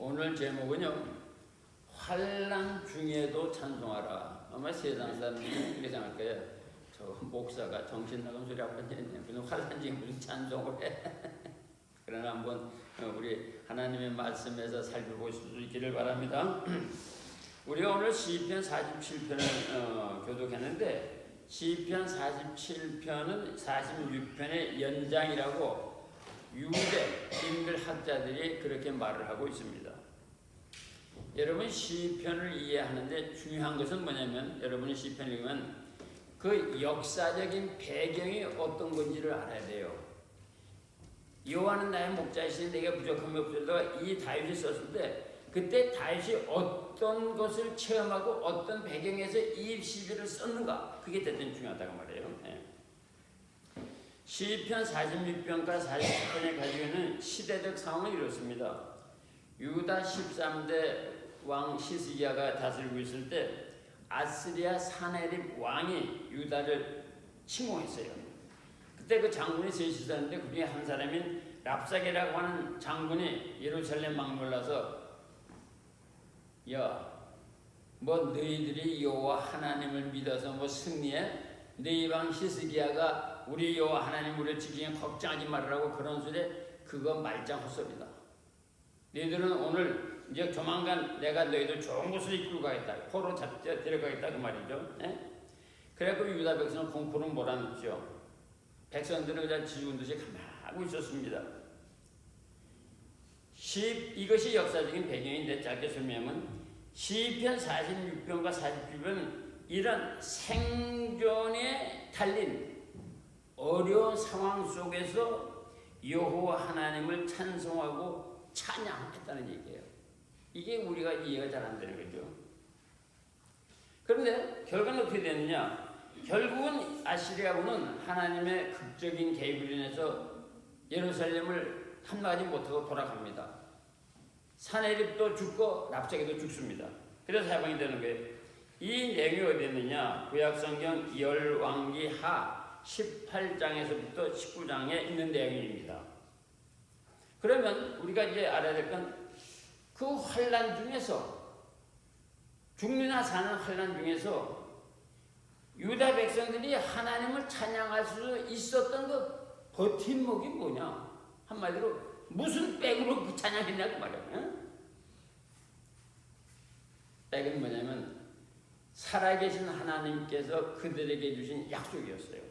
오늘 제목은요, 환난 중에도 찬송하라. 아마 세상 사람들이 이렇게 생각할 거예요. 저 목사가 정신 나간 소리 하고 있네. 무슨 환난 중에 무슨 찬송을 해. 그러나 한번 우리 하나님의 말씀에서 살펴볼 수 있기를 바랍니다. 우리가 오늘 시편 47편을 교독했는데, 시편 47편은 46편의 연장이라고 유대 인글 학자들이 그렇게 말을 하고 있습니다. 여러분, 시편을 이해하는데 중요한 것은 뭐냐면, 여러분이 시편을 읽으면 그 역사적인 배경이 어떤 건지를 알아야 돼요. 여호와는 나의 목자이시니 내게 부족함이 없으리라. 이 다윗이 썼을 때 그때 다윗이 어떤 것을 체험하고 어떤 배경에서 이 시비를 썼는가, 그게 대단히 중요하다고 말해요. 시편 46편과 47편에 가지고 있는 시대적 상황은 이렇습니다. 유다 13대 왕 히스기야가 다스리고 있을 때 아스리아 사네립 왕이 유다를 침공했어요. 그때 그 장군이 셋이 있었는데 그 중에 한 사람인 랍사게라고 하는 장군이 예루살렘 막물러서, 야, 뭐 너희들이 여호와 하나님을 믿어서 뭐 승리해? 너희 왕 히스기야가 우리 여호와 하나님 우리를 지키니 걱정하지 말라고 그런 소리에 그거 말짱 헛소리다. 너희들은 오늘 이제 조만간 내가 너희들 좋은 곳을 이끌고 가겠다. 포로 데려가겠다 그 말이죠. 그래갖고 유다 백성은 공포를 몰아넣죠. 백성들은 그냥 지죽은 듯이 가만하고 있었습니다. 이것이 역사적인 배경인데 짧게 설명하면 시편 46편과 47편은 이런 생존에 달린 어려운 상황 속에서 여호와 하나님을 찬송하고 찬양했다는 얘기예요. 이게 우리가 이해가 잘 안 되는 거죠. 그런데 결과는 어떻게 됐느냐? 결국은 아시리아군은 하나님의 극적인 개입으로 인해서 예루살렘을 함락하지 못하고 돌아갑니다. 사네립도 죽고 랍사게도 죽습니다. 그래서 사방이 되는 거예요. 이 내용이 어디 있느냐? 구약성경 열왕기하 18장에서부터 19장에 있는 내용입니다. 그러면 우리가 이제 알아야 될 건 그 환난 중에서, 죽느나 사는 환난 중에서 유다 백성들이 하나님을 찬양할 수 있었던 그 버팀목이 뭐냐? 한마디로 무슨 백으로 그 찬양했냐고 말이야. 백은 뭐냐면 살아계신 하나님께서 그들에게 주신 약속이었어요.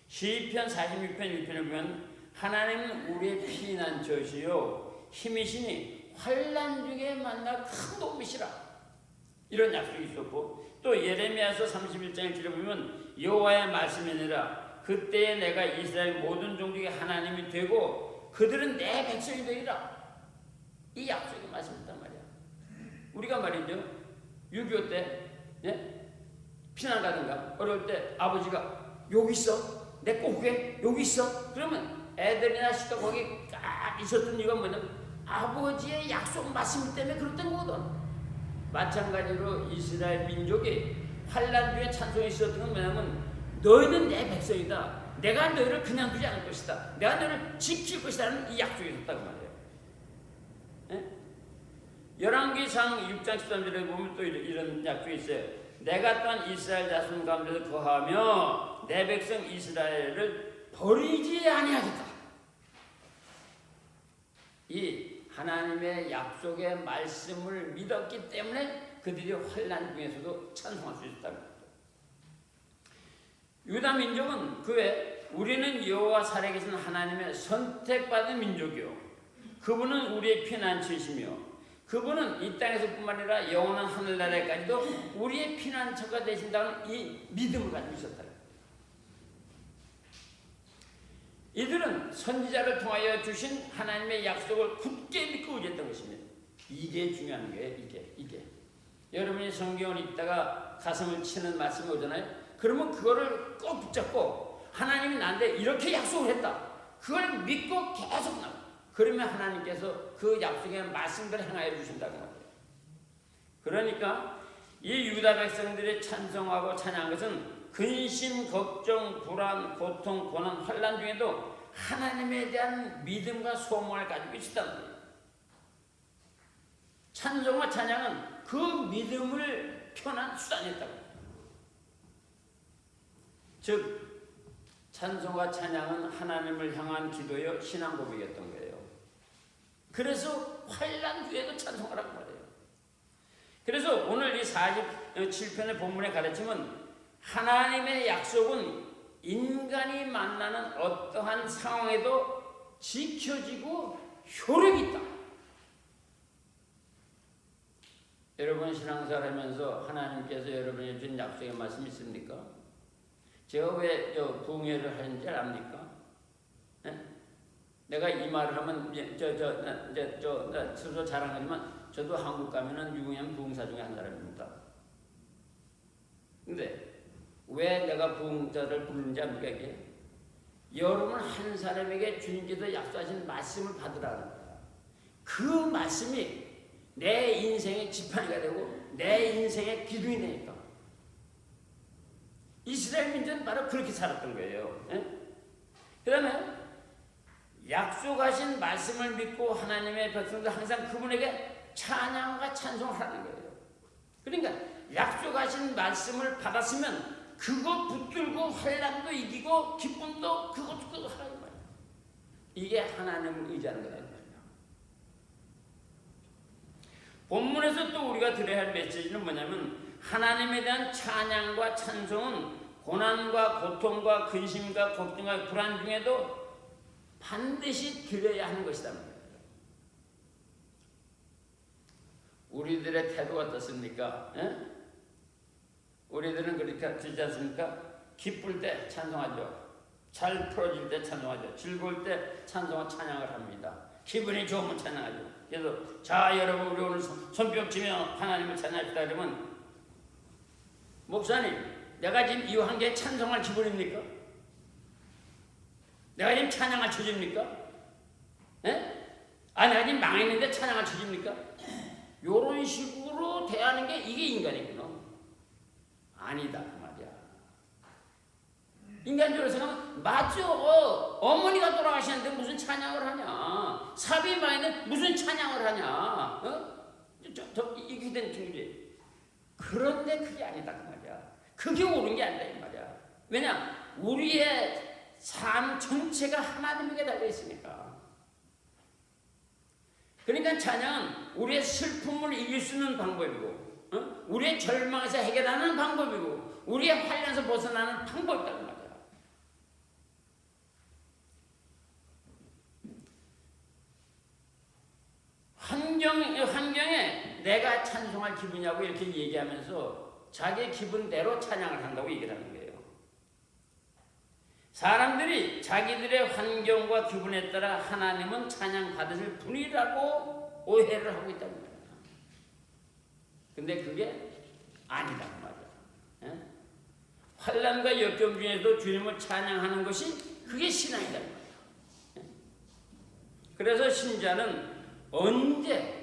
시편 46편 1편을 보면 하나님은 우리의 피난처시요 힘이시니 환난 중에 만나 큰 도움이시라, 이런 약속이 있었고, 또 예레미야서 31장을 들어보면 여호와의 말씀이니라 그때에 내가 이스라엘 모든 종족의 하나님이 되고 그들은 내 백성이 되리라, 이 약속이 말씀이단 말이야. 우리가 말이죠, 6.25 때 피난 가든가 어려울 때 아버지가 여기 있어, 내 꼬국에 여기 있어, 그러면 애들이나 시도 거기 딱 있었던 이유가 뭐냐면 아버지의 약속 말씀 때문에 그랬던 거거든. 마찬가지로 이스라엘 민족이 환난 중에 찬송이 있었던 건 뭐냐면 너희는 내 백성이다, 내가 너희를 그냥 두지 않을 것이다, 내가 너희를 지킬 것이라는 이 약속이 있었다고 말이에요. 열왕기상 6장 13절에 보면 또 이런 약속이 있어요. 내가 또한 이스라엘 자손 가운데서 거하며 내 백성 이스라엘을 버리지 아니하겠다. 이 하나님의 약속의 말씀을 믿었기 때문에 그들이 환난 중에서도 찬송할 수 있었다는 거죠. 유다 민족은 그 외에 우리는 여호와 살아계신 하나님의 선택받은 민족이요, 그분은 우리의 피난처이시며 그분은 이 땅에서뿐만 아니라 영원한 하늘나라에까지도 우리의 피난처가 되신다는 이 믿음을 가지고 있었다. 이들은 선지자를 통하여 주신 하나님의 약속을 굳게 믿고 의지했던 것입니다. 이게 중요한 거예요. 이게 여러분이 성경을 읽다가 가슴을 치는 말씀이 오잖아요. 그러면 그거를 꼭 붙잡고 하나님이 나한테 이렇게 약속을 했다, 그걸 믿고 계속 나가. 그러면 하나님께서 그 약속의 말씀대로 행하여 주신다고 말해요. 그러니까 이 유다 백성들이 찬송하고 찬양한 것은 근심, 걱정, 불안, 고통, 고난, 환난 중에도 하나님에 대한 믿음과 소망을 가지고 있었다는 거예요. 찬송과 찬양은 그 믿음을 표현한 수단이었다고. 즉 찬송과 찬양은 하나님을 향한 기도여 신앙 고백이었던 거예요. 그래서 환난 후에도 찬송하라고 말해요. 그래서 오늘 이 47편의 본문의 가르침은 하나님의 약속은 인간이 만나는 어떠한 상황에도 지켜지고 효력이 있다. 여러분 신앙생활 하면서 하나님께서 여러분에게 준 약속의 말씀 있습니까? 제가 왜 부흥회를 하는지 압니까? 네? 내가 이 말을 하면 스스로 자랑하지만 저도 한국 가면은 유명한 부흥사 중에 한 사람입니다. 근데 왜 내가 부흥자를 부르는지 압니까? 이게? 여러분 한 사람에게 주님께서 약속하신 말씀을 받으라는 거야. 그 말씀이 내 인생의 지팡이가 되고 내 인생의 기둥이 되니까. 이스라엘 민족은 바로 그렇게 살았던 거예요. 그 다음에 약속하신 말씀을 믿고 하나님의 백성들 항상 그분에게 찬양과 찬송을 하는 거예요. 그러니까 약속하신 말씀을 받았으면 그거 붙들고 환난도 이기고 기쁨도 그것도 하라는 거예요. 이게 하나님을 의지하는 거다. 본문에서 또 우리가 들어야 할 메시지는 뭐냐면 하나님에 대한 찬양과 찬송은 고난과 고통과 근심과 걱정과 불안 중에도 반드시 드려야 하는 것이다. 우리들의 태도가 어떻습니까? 우리들은 그렇게 되지 않습니까? 기쁠 때 찬송하죠. 잘 풀어질 때 찬송하죠. 즐거울 때 찬송과 찬양을 합니다. 기분이 좋으면 찬양하죠. 그래서 자 여러분 우리 오늘 손뼉치며 하나님을 찬양합시다 그러면 목사님 내가 지금 이 한게 찬송할 기분입니까? 내가 지금 찬양할 처지입니까? 내가 지금 망했는데 찬양할 처지입니까? 요런 식으로 대하는 게 이게 인간이구나. 아니다 그 말이야. 인간적으로 생각하면 맞아. 어머니가 돌아가시는데 무슨 찬양을 하냐. 사비 마에는 무슨 찬양을 하냐. 이렇게 된 중이지. 그런데 그게 아니다 그 말이야. 그게 옳은 게 아니다 이 말이야. 왜냐 우리의 삶 전체가 하나님에게 달려 있으니까. 그러니까 찬양은 우리의 슬픔을 이길 수 있는 방법이고 우리의 절망에서 해결하는 방법이고 우리의 환난에서 벗어나는 방법이라는 말이야. 환경에 내가 찬송할 기분이냐고 이렇게 얘기하면서 자기 기분대로 찬양을 한다고 얘기를 하는 거예요. 사람들이 자기들의 환경과 기분에 따라 하나님은 찬양 받으실 분이라고 오해를 하고 있다는 거예요. 근데 그게 아니다 그 말이야. 환난과 역경 중에도 주님을 찬양하는 것이 그게 신앙이다 그 말이야. 그래서 신자는 언제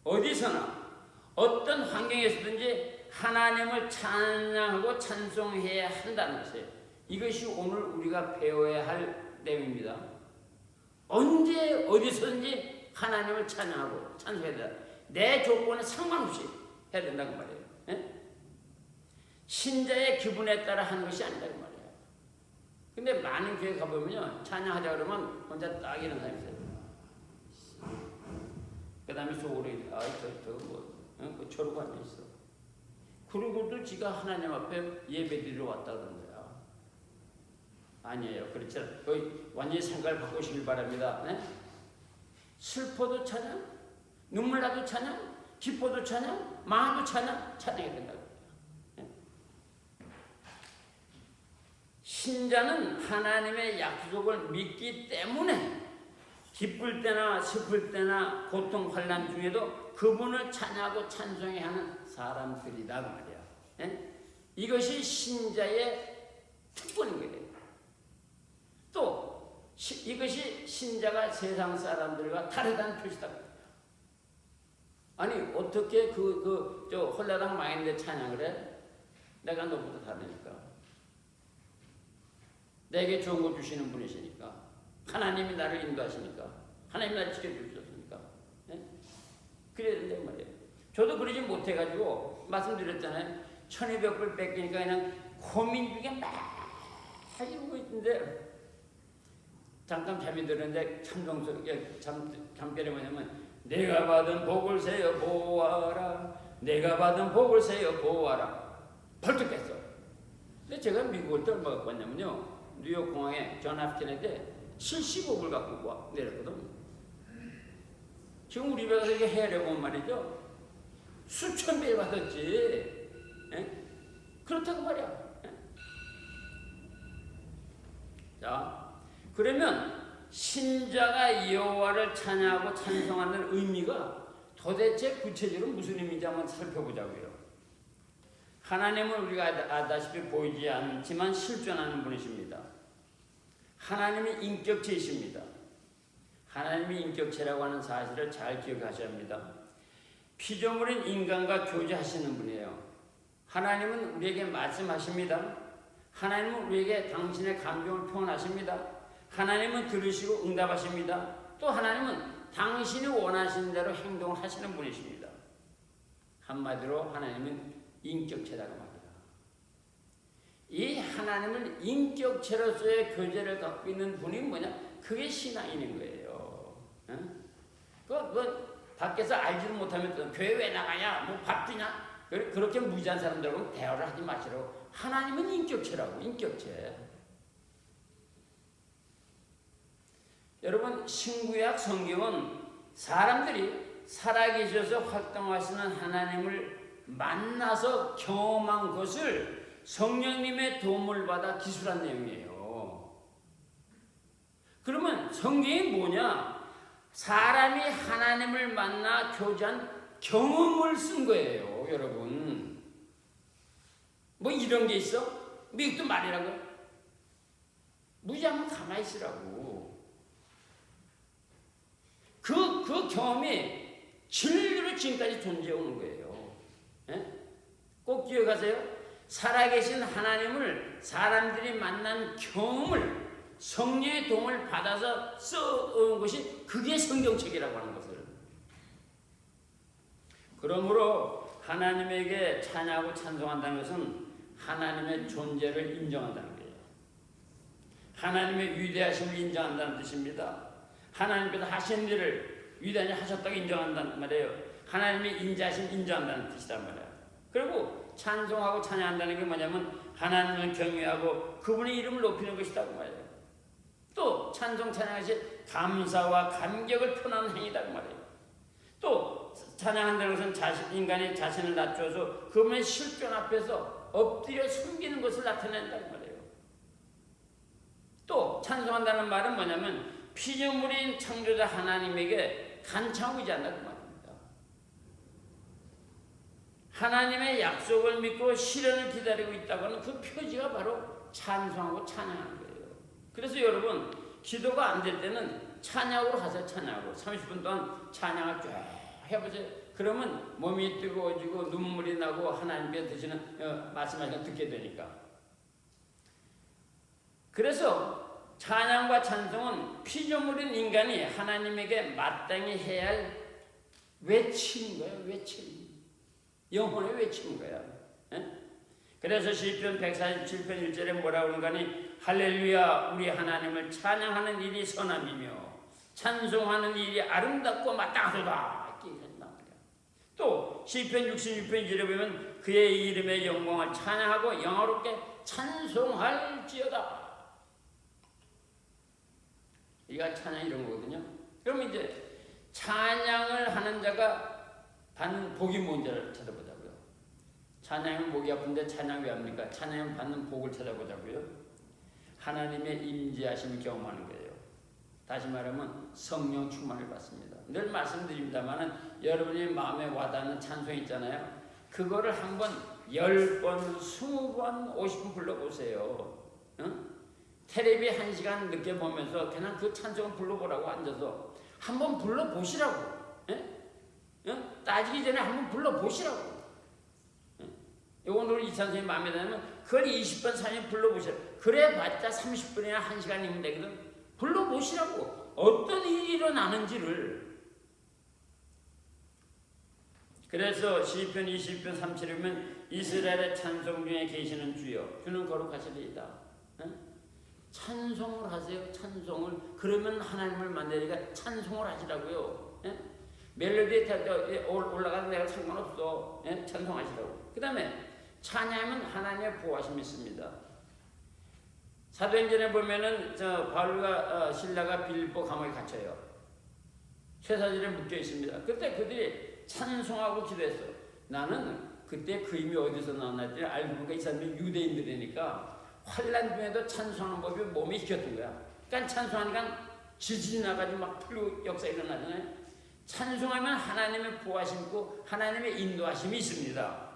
어디서나 어떤 환경에서든지 하나님을 찬양하고 찬송해야 한다는 것이에요. 이것이 오늘 우리가 배워야 할 내용입니다. 언제 어디서든지 하나님을 찬양하고 찬송해야 된다. 내 조건에 상관없이 해야 된다고 말이에요. 신자의 기분에 따라 하는 것이 아니다고 말이에요. 근데 많은 교회 가보면요 찬양하자 그러면 혼자 딱 이런 사람이 있어요. 그 다음에 속으로 저러고 앉아있어. 그러고도 지가 하나님 앞에 예배드리러 왔다 그런 거야. 아니에요. 그렇지 않아요. 완전히 생각을 바꾸시길 바랍니다. 슬퍼도 찬양, 눈물 나도 찬양, 기뻐도 찬양, 망해도 찬양, 찬양해야 된다고. 신자는 하나님의 약속을 믿기 때문에 기쁠 때나 슬플 때나 고통 환난 중에도 그분을 찬양하고 찬송해야 하는 사람들이다 그 말이야. 이것이 신자의 특권인 거예요. 또 이것이 신자가 세상 사람들과 다르다는 표시다. 아니 어떻게 저 홀라당 망했는데 찬양을 해? 내가 너보다 다르니까. 내게 좋은 거 주시는 분이시니까. 하나님이 나를 인도하시니까. 하나님이 나를 지켜주셨으니까. 그래야 된다고 저도 그러지 못해가지고 말씀드렸잖아요. 1200불 뺏기니까 그냥 고민 중에 막 이러고 있는데 잠깐 잠이 들었는데 잠결에 뭐냐면 내가 받은 복을 세어 보아라. 내가 받은 복을 세어 보아라. 벌떡 깼어. 근데 제가 미국을 때 얼마 갖고 왔냐면요. 뉴욕 공항에 존 F 케네디 75불 갖고 내렸거든. 지금 우리 배가 이렇게 해려고 말이죠. 수천 배 받았지. 에? 그렇다고 말이야. 에? 자, 그러면 신자가 여호와를 찬양하고 찬송하는 의미가 도대체 구체적으로 무슨 의미인지 한번 살펴보자고요. 하나님은 우리가 아다시피 보이지 않지만 실존하는 분이십니다. 하나님이 인격체이십니다. 하나님이 인격체라고 하는 사실을 잘 기억하셔야 합니다. 피조물인 인간과 교제하시는 분이에요. 하나님은 우리에게 말씀하십니다. 하나님은 우리에게 당신의 감정을 표현하십니다. 하나님은 들으시고 응답하십니다. 또 하나님은 당신이 원하시는 대로 행동을 하시는 분이십니다. 한마디로 하나님은 인격체라고 합니다. 이 하나님을 인격체로서의 교제를 갖고 있는 분이 뭐냐? 그게 신앙인인 거예요. 응? 그 밖에서 알지도 못하면 교회 왜 나가냐? 뭐 밥 주냐? 그렇게 무지한 사람들하고 대화를 하지 마시라고. 하나님은 인격체라고. 인격체. 여러분, 신구약 성경은 사람들이 살아계셔서 활동하시는 하나님을 만나서 경험한 것을 성령님의 도움을 받아 기술한 내용이에요. 그러면 성경이 뭐냐? 사람이 하나님을 만나 교제한 경험을 쓴 거예요, 여러분. 뭐 이런 게 있어? 미국도 말이라고. 무지하면 가만히 있으라고. 그 경험이 진리로 지금까지 존재해 오는 거예요. 예? 꼭 기억하세요. 살아계신 하나님을 사람들이 만난 경험을 성령의 도움을 받아서 써온 것이 그게 성경책이라고 하는 것을. 그러므로 하나님에게 찬양하고 찬송한다는 것은 하나님의 존재를 인정한다는 거예요. 하나님의 위대하심을 인정한다는 뜻입니다. 하나님께서 하신 일을 위대하게 하셨다고 인정한다는 말이에요. 하나님의 인자하심 인정한다는 뜻이란 말이에요. 그리고 찬송하고 찬양한다는 게 뭐냐면 하나님을 경외하고 그분의 이름을 높이는 것이라고 말이에요. 또 찬송 찬양하시 감사와 감격을 표현하는 행위라고 말이에요. 또 찬양한다는 것은 인간이 자신을 낮춰서 그분의 실존 앞에서 엎드려 숨기는 것을 나타낸다는 말이에요. 또 찬송한다는 말은 뭐냐면 피조물인 창조자 하나님에게 간청하지 않는다는 말입니다. 하나님의 약속을 믿고 실현을 기다리고 있다고 하는 그 표지가 바로 찬송하고 찬양하는 거예요. 그래서 여러분 기도가 안 될 때는 찬양으로 하세요. 찬양으로 30분 동안 찬양을 쭉 해보세요. 그러면 몸이 뜨거워지고 눈물이 나고 하나님께 드시는 말씀하시는 듣게 되니까. 그래서 찬양과 찬송은 피조물인 인간이 하나님에게 마땅히 해야 할 외치는 거예요. 외침. 영혼의 외치는 거야. 에? 그래서 시편 147편 1절에 뭐라고 그러는가니 할렐루야 우리 하나님을 찬양하는 일이 선함이며 찬송하는 일이 아름답고 마땅하도다. 또 시편 66편 1절에 보면 그의 이름의 영광을 찬양하고 영화롭게 찬송할지어다. 이가 찬양 이런 거거든요. 그럼 이제 찬양을 하는 자가 받는 복이 뭔지를 찾아보자고요. 찬양은 목이 아픈데 찬양 왜 합니까? 찬양은 받는 복을 찾아보자고요. 하나님의 임재하심을 경험하는 거예요. 다시 말하면 성령 충만을 받습니다. 늘 말씀드립니다만은 여러분이 마음에 와닿는 찬송 있잖아요. 그거를 한번 10번, 20번, 50번 불러보세요. 응? 텔레비 1시간 늦게 보면서 그냥 그 찬송을 불러보라고 앉아서 한번 불러보시라고. 따지기 전에 한번 불러보시라고. 오늘 이 찬송이 마음에 들면 그걸 20번, 30번 불러보시라고. 그래 봤자 30분이나 1시간이면 되거든. 불러보시라고. 어떤 일이 일어나는지를. 그래서 시편 20편 3절에 보면 이스라엘의 찬송 중에 계시는 주여 주는 거룩하시리이다. 찬송을 하세요. 찬송을. 그러면 하나님을 만나니까 찬송을 하시라고요. 멜로디에 올라가는 데가 상관없어. 찬송하시라고. 그 다음에 찬양은 하나님의 보호하심이 있습니다. 사도행전에 보면은 바울과 실라가 빌립보 감옥에 갇혀요. 쇠사슬에 묶여 있습니다. 그때 그들이 찬송하고 기도했어. 나는 그때 그 힘이 어디서 나왔나 했더니 알고 보니까 이 사람이 유대인들이니까 환난 중에도 찬송하는 법이 몸에 익혔던 거야. 그러니까 찬송하니까 지진이 나가지고 막 풀고 역사 일어나잖아요. 찬송하면 하나님의 보호하심 있고 하나님의 인도하심이 있습니다.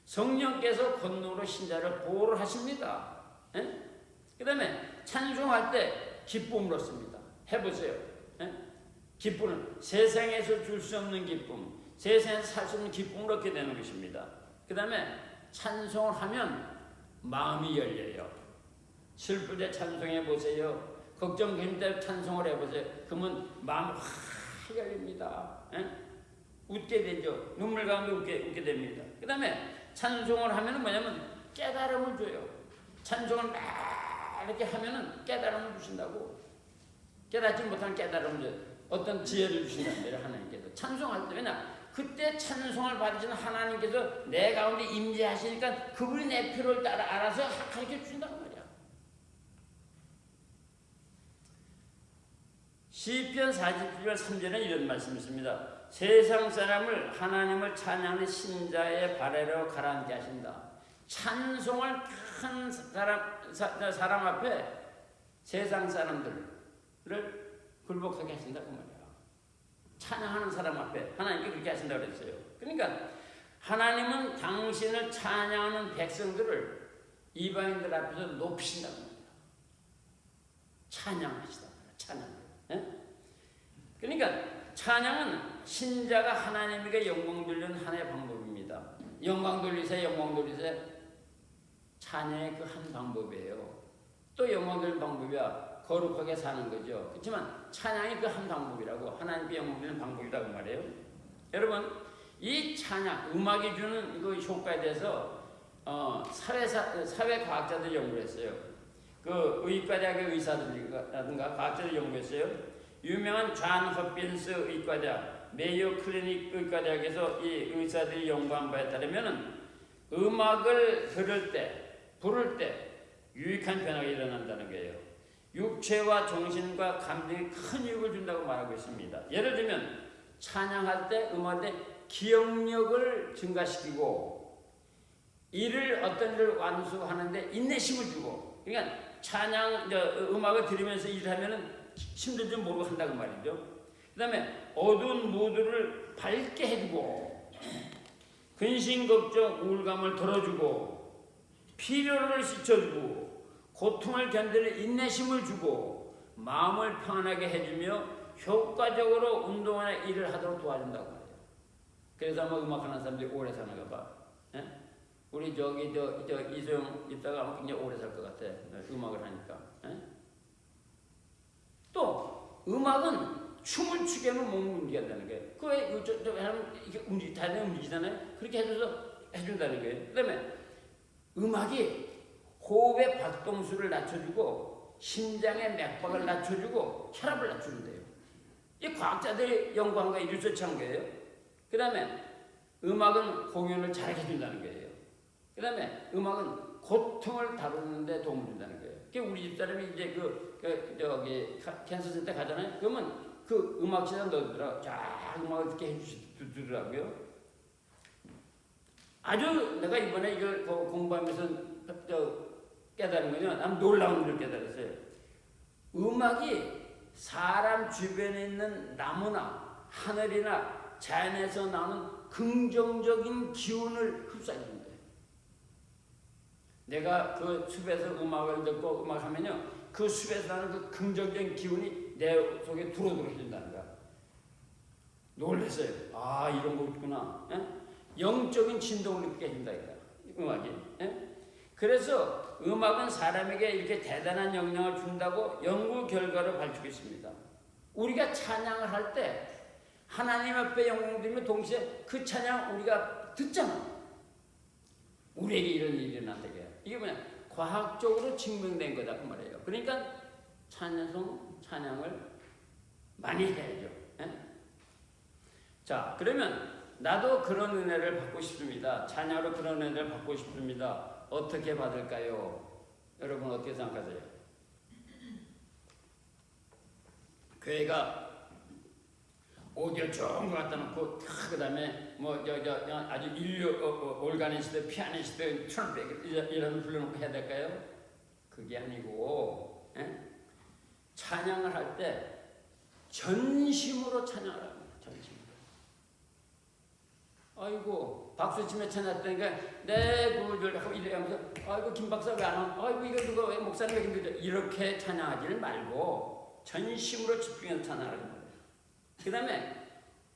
성령께서 권능으로 신자를 보호를 하십니다. 그 다음에 찬송할 때 기쁨을 얻습니다. 해보세요. 기쁨은 세상에서 줄 수 없는 기쁨, 세상에서 살 수 없는 기쁨을 얻게 되는 것입니다. 그 다음에 찬송을 하면 마음이 열려요. 슬플 때 찬송해 보세요. 걱정 힘들 때 찬송을 해보세요. 그러면 마음이 확 열립니다. 웃게 되죠. 눈물 가운데 웃게 됩니다. 그 다음에 찬송을 하면 뭐냐면 깨달음을 줘요. 찬송을 막 이렇게 하면은 깨달음을 주신다고. 깨닫지 못한 깨달음을 줘요. 어떤 지혜를 주신다는 거예요. 하나님께서 찬송할 때. 왜냐 그때 찬송을 받으시는 하나님께서 내 가운데 임재하시니까 그분이 내 필요를 따라 알아서 가르쳐 주신다는 말이야. 시편 47편 3절에 이런 말씀이 있습니다. 세상 사람을 하나님을 찬양하는 신자의 발에로 가라앉게 하신다. 찬송을 큰 사람 앞에 세상 사람들을 굴복하게 하신다고 말이야. 찬양하는 사람 앞에 하나님께 그렇게 하신다고 그랬어요. 그러니까 하나님은 당신을 찬양하는 백성들을 이방인들 앞에서 높이신다고 말이야. 찬양하시다. 찬양. 그러니까 찬양은 신자가 하나님에게 영광 돌리는 하나의 방법입니다. 영광 돌리세요. 영광 돌리세요. 찬양의 그 한 방법이에요. 또 영광 돌리는 방법이야. 거룩하게 사는 거죠. 그렇지만 찬양이 그 한 방법이라고 하나님께 영광 돌리는 방법이라고 말해요. 여러분 이 찬양, 음악이 주는 그 효과에 대해서 사회과학자들이 연구를 했어요. 그 의과대학의 의사들이라든가 과학자들이 연구했어요. 유명한 존 홉킨스 의과대학, 메이오 클리닉 의과대학에서 이 의사들이 연구한 바에 따르면 음악을 들을 때, 부를 때 유익한 변화가 일어난다는 거예요. 육체와 정신과 감정에 큰 유익을 준다고 말하고 있습니다. 예를 들면 찬양할 때, 음악할 때 기억력을 증가시키고 어떤 일을 완수하는데 인내심을 주고, 그러니까 찬양, 음악을 들으면서 일하면은 힘들 줄 모르고 한다고 말이죠. 그 다음에 어두운 무드를 밝게 해주고, 근심, 걱정, 우울감을 덜어주고, 피로를 씻어주고, 고통을 견디는 인내심을 주고, 마음을 평안하게 해주며 효과적으로 운동이나 일을 하도록 도와준다고 말이에요. 그래서 아마 음악하는 사람들이 오래 사는가 봐. 우리 이소영 있다가 굉장히 오래 살 것 같아. 음악을 하니까. 또 음악은 춤을 추게 하면 몸을 움직여야 한다는 거예요. 그왜 이렇게 다리가 움직이잖아요. 그렇게 해준다는 거예요. 그 다음에 음악이 호흡의 박동수를 낮춰주고 심장의 맥박을 낮춰주고 혈압을 낮춰준대요. 이 과학자들이 연구한 거에 리서치한 거예요. 그 다음에 음악은 공연을 잘하게 해준다는 거예요. 그 다음에 음악은 고통을 다루는데 도움을 준다는 거예요. 우리 집사람이 이제 캔서 센터 가잖아요. 그러면 그 음악실에 넣어두더라고요. 쫙 음악을 듣게 해주더라고요. 아주 내가 이번에 이걸 공부하면서 깨달은 거는 난 놀라운 걸 깨달았어요. 음악이 사람 주변에 있는 나무나 하늘이나 자연에서 나오는 긍정적인 기운을 흡수해준대요. 내가 그 숲에서 음악을 듣고 음악하면요, 그 숲에서 나는 그 긍정적인 기운이 내 속에 들어들어진다는 거야. 놀랐어요. 아, 이런 거 있구나. 영적인 진동을 느끼게 해준다 이거야, 음악이. 그래서 음악은 사람에게 이렇게 대단한 영향을 준다고 연구 결과로 밝히고 있습니다. 우리가 찬양을 할 때 하나님 앞에 영광 드리며 동시에 그 찬양 우리가 듣잖아. 우리에게 이런 일이 일어난다게. 이게 뭐냐? 과학적으로 증명된 거다 그 말이에요. 그러니까 찬양을 많이 해야죠. 예? 자, 그러면 나도 그런 은혜를 받고 싶습니다. 찬양으로 그런 은혜를 받고 싶습니다. 어떻게 받을까요? 여러분 어떻게 생각하세요? 교회가 오디오 좋은 거 갖다 놓고 그 다음에 아주 올가니스트, 피아니스트, 트럼펫 이런 불러놓고 해야 될까요? 그게 아니고 찬양을 할 때 전심으로 찬양을 합니다. 전심으로. 아이고 박수 치며 찬양했다니까 내 구주를 하고 이래면서 아이고 김 박사 왜 안 와? 아이고 이거 누가 왜 목사님 왜 힘들죠? 이렇게 찬양하지를 말고 전심으로 집중해서 찬양하는 거예요. 그 다음에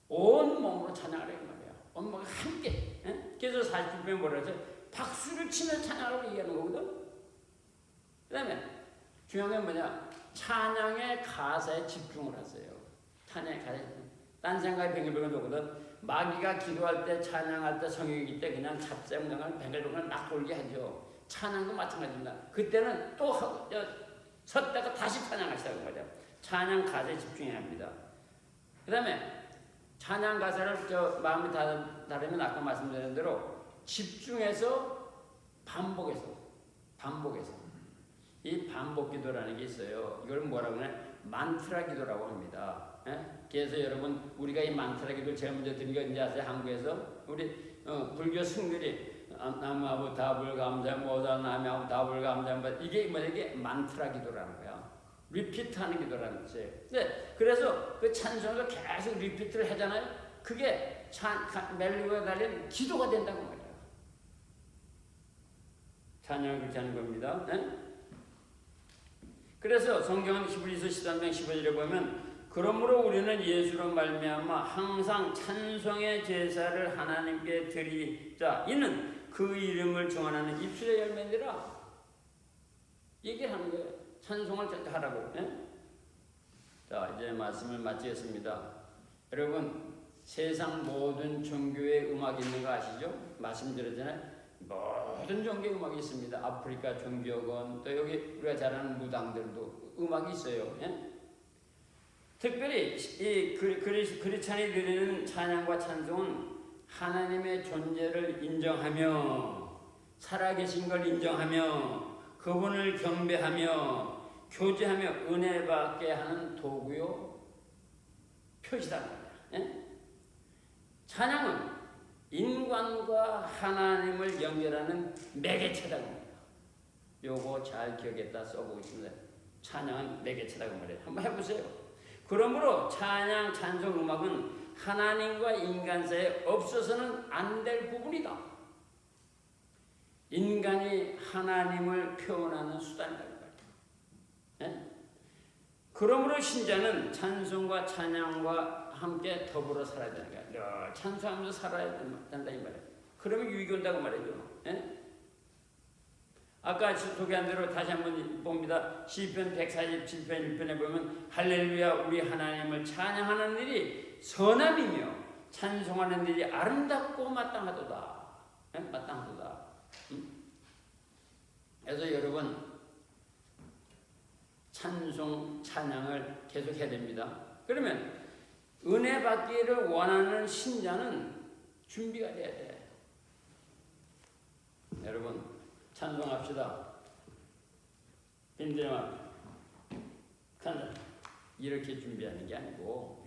온 몸으로 찬양하라 이 말이야. 온 몸과 함께. 그래서 40분에 뭐라 해서 박수를 치며 찬양하라고 얘기하는 거거든. 그 다음에 중요한 건 뭐냐? 찬양의 가사에 집중을 하세요. 찬양의 가사에 집중. 딴 생각에 뱅글뱅글 돌거든. 마귀가 기도할 때 찬양할 때 성령이기 때 그냥 잡생각을 뱅글뱅글 막 돌게 하죠. 찬양도 마찬가지입니다. 그때는 또 하고 섰다가 다시 찬양하시라고 말이야. 찬양 가사에 집중해야 합니다. 그 다음에 찬양 가사를 마음이 다르면 아까 말씀드린 대로 집중해서 반복해서 이 반복 기도라는 게 있어요. 이걸 뭐라고 하냐? 만트라 기도라고 합니다. 그래서 여러분 우리가 이 만트라 기도를 제일 먼저 드린 게 언제 아세요? 한국에서 우리 불교 승들이 남아부 다불감자 모자 남아부 다불감자 이게 뭐냐? 이게 만트라 기도라는 거야. 리피트하는 기도라는 것이에요. 네, 그래서 그 찬송을 계속 리피트를 하잖아요. 그게 멜로디가 달린 기도가 된다고 말이에요. 찬양을 그렇게 하는 겁니다. 네? 그래서 성경은 히브리서 13장 15절에 보면 그러므로 우리는 예수로 말미암아 항상 찬송의 제사를 하나님께 드리자. 이는 그 이름을 정하는 입술의 열매니라. 얘기를 하는 거예요. 찬송을 하라고. 자, 이제 말씀을 마치겠습니다. 여러분, 세상 모든 종교의 음악이 있는 거 아시죠? 말씀드렸잖아요. 모든 종교의 음악이 있습니다. 아프리카 종교건 또 여기 우리가 잘 아는 무당들도 음악이 있어요. 특별히 이 크리스찬이 드리는 찬양과 찬송은 하나님의 존재를 인정하며 살아계신 걸 인정하며 그분을 경배하며 교제하며 은혜 받게 하는 도구요 표시다. 찬양은 인간과 하나님을 연결하는 매개체라고 합니다. 요거 잘 기억했다 써보고 있습니다. 찬양은 매개체라고 말해요. 한번 해보세요. 그러므로 찬양, 찬송, 음악은 하나님과 인간 사이에 없어서는 안 될 부분이다. 인간이 하나님을 표현하는 수단이라는 거예요. 그러므로 신자는 찬송과 찬양과 함께 더불어 살아야 되는 거야. 늘 찬송하면서 살아야 된다 이 말이에요. 그러면 유익이 온다고 말이죠. 아까 소개한 대로 다시 한번 봅니다. 시편 147편 1편에 보면 할렐루야 우리 하나님을 찬양하는 일이 선함이며 찬송하는 일이 아름답고 마땅하도다. 마땅하도다. 그래서 여러분 찬송, 찬양을 계속 해야 됩니다. 그러면 은혜 받기를 원하는 신자는 준비가 돼야 돼. 여러분 찬송합시다. 힘들면 이렇게 준비하는 게 아니고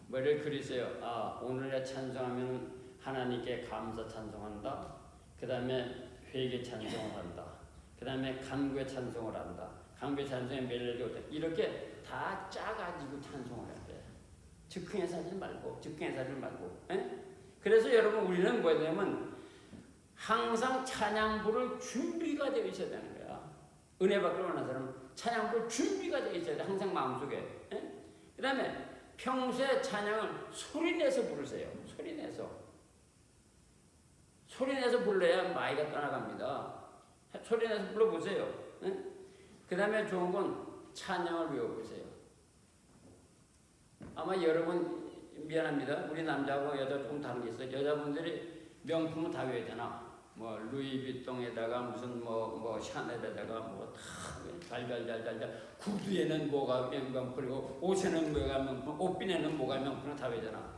뭐를 그리세요? 아, 오늘의 찬송하면 하나님께 감사 찬송한다. 그 다음에 회개 찬송을 한다. 그 다음에 간구의 찬송을 한다. 간구의 찬송에 멜로디 오다. 이렇게 다 짜가지고 찬송을 해야 돼. 즉흥해서 하지 말고. 그래서 여러분 우리는 뭐냐면 항상 찬양부를 준비가 되어 있어야 되는 거야. 은혜 받기를 원하는 사람은 찬양부 준비가 되어 있어야 돼. 항상 마음속에. 그 다음에 평소에 찬양을 소리내서 부르세요. 소리내서 불러야 마이가 떠나갑니다. 소리내서 불러보세요. 그 다음에 좋은 건 찬양을 외워보세요. 아마 여러분 미안합니다. 우리 남자하고 여자 조금 다른 게 있어요. 여자분들이 명품은 다 외야 되나? 뭐 루이비통에다가 무슨 뭐 샤넬에다가 뭐다 달달달달달 구두에는 뭐가 명품이고 옷에는 뭐가 명품, 옷비에는 뭐가 명품 다 외잖아.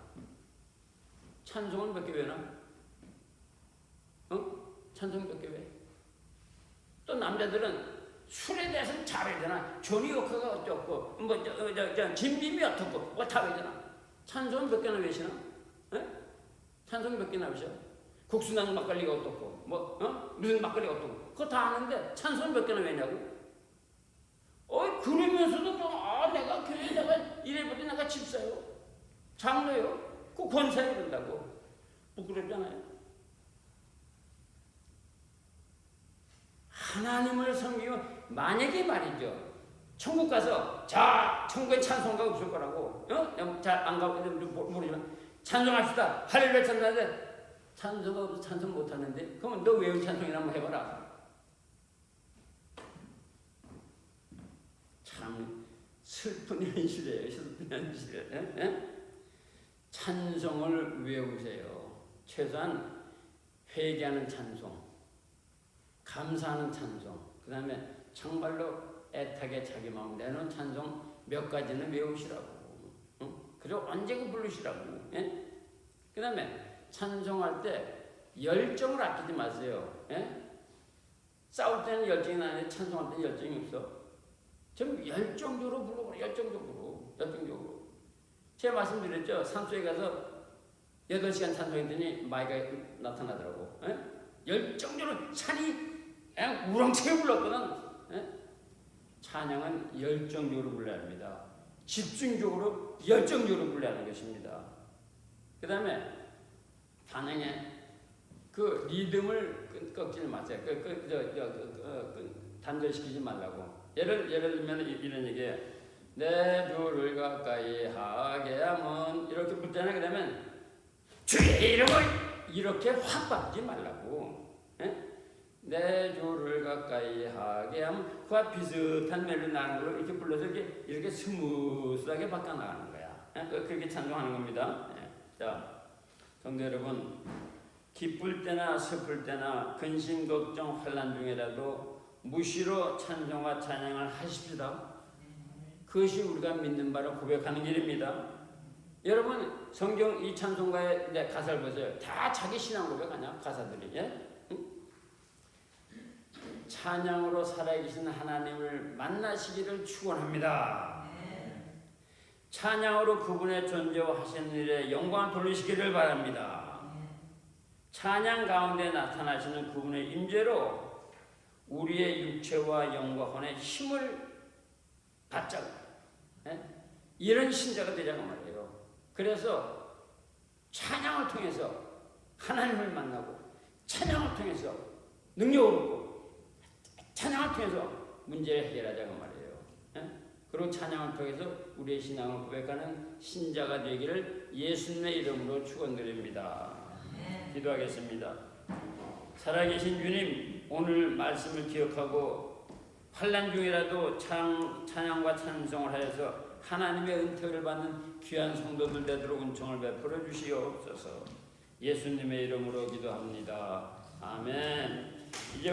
찬송은 몇 개 외나? 찬송 몇 개 외? 또 남자들은 술에 대해서는 잘 외잖아. 조니 워커가 어쩌고 김빔이 어떻고 뭐 다 외잖아. 찬송은 몇 개나 외시나? 찬송 몇 개나 외셔? 국수나는 막걸리가 어떻고 무슨 막걸리가 어떻고 그거 다 아는데 찬송 몇 개나 외냐고? 그러면서도 내가 교회 내가 이래버리 내가 집사요 장로요 그 권사에 그런다고 부끄럽잖아요. 하나님을 섬기면 만약에 말이죠 천국 가서 자 천국에 찬송가 없을 거라고 잘 안 가고 모르지만 찬송합시다 할렐루야 찬송하는데 찬송가 없어 찬송 못하는데 그러면 너 외운 찬송이나 한번 해봐라. 참 슬픈 현실이에요. 슬픈 현실. 찬송을 외우세요. 최소한 회개하는 찬송, 감사하는 찬송, 그 다음에 정말로 애타게 자기 마음 내놓은 찬송 몇 가지는 외우시라고. 그리고 언제고 부르시라고. 그 다음에 찬송할 때 열정을 아끼지 마세요. 싸울 때는 열정이 나는데 찬송할 때는 열정이 없어. 좀 열정적으로 부르고 열정적으로. 제가 말씀드렸죠. 산소에 가서 8시간 찬송했더니 마이가 나타나더라고. 열정적으로 산이 우렁차게 불렀거든. 찬양은 열정적으로 불러야 합니다. 집중적으로 열정적으로 불러야 하는 것입니다. 그 다음에 찬양에 그 리듬을 꺾지 마세요. 단절시키지 말라고. 예를 들면 이런 얘기예요. 내 주를 가까이 하게 하면 이렇게 붙잖아요. 그러면 주의 이름을 이렇게 확 바꾸지 말라고. 내 주를 가까이 하게 하면 그와 비슷한 멜로디 나는 걸로 이렇게 불러서 이렇게 스무스하게 바꿔 나가는 거야. 그렇게 찬송하는 겁니다. 자, 성도 여러분, 기쁠 때나 슬플 때나 근심 걱정 환난 중에라도 무시로 찬송과 찬양을 하십시다. 그것이 우리가 믿는 바로 고백하는 길입니다. 여러분 성경 이 찬송가의 가사를 보세요. 다 자기 신앙 고백 아니야 가사들이. 찬양으로 살아계신 하나님을 만나시기를 축원합니다. 찬양으로 그분의 존재와 하신 일에 영광을 돌리시기를 바랍니다. 찬양 가운데 나타나시는 그분의 임재로 우리의 육체와 영혼에 힘을 받자고 이런 신자가 되자고 말이에요. 그래서 찬양을 통해서 하나님을 만나고 찬양을 통해서 능력을 얻고 찬양을 통해서 문제를 해결하자고 말이에요. 그리고 찬양을 통해서 우리의 신앙을 고백하는 신자가 되기를 예수님의 이름으로 축원드립니다. 기도하겠습니다. 살아계신 주님, 오늘 말씀을 기억하고 환난 중이라도 찬양과 찬송을 하여서 하나님의 은혜를 받는 귀한 성도들 되도록 은총을 베풀어 주시옵소서. 예수님의 이름으로 기도합니다. 아멘. 이제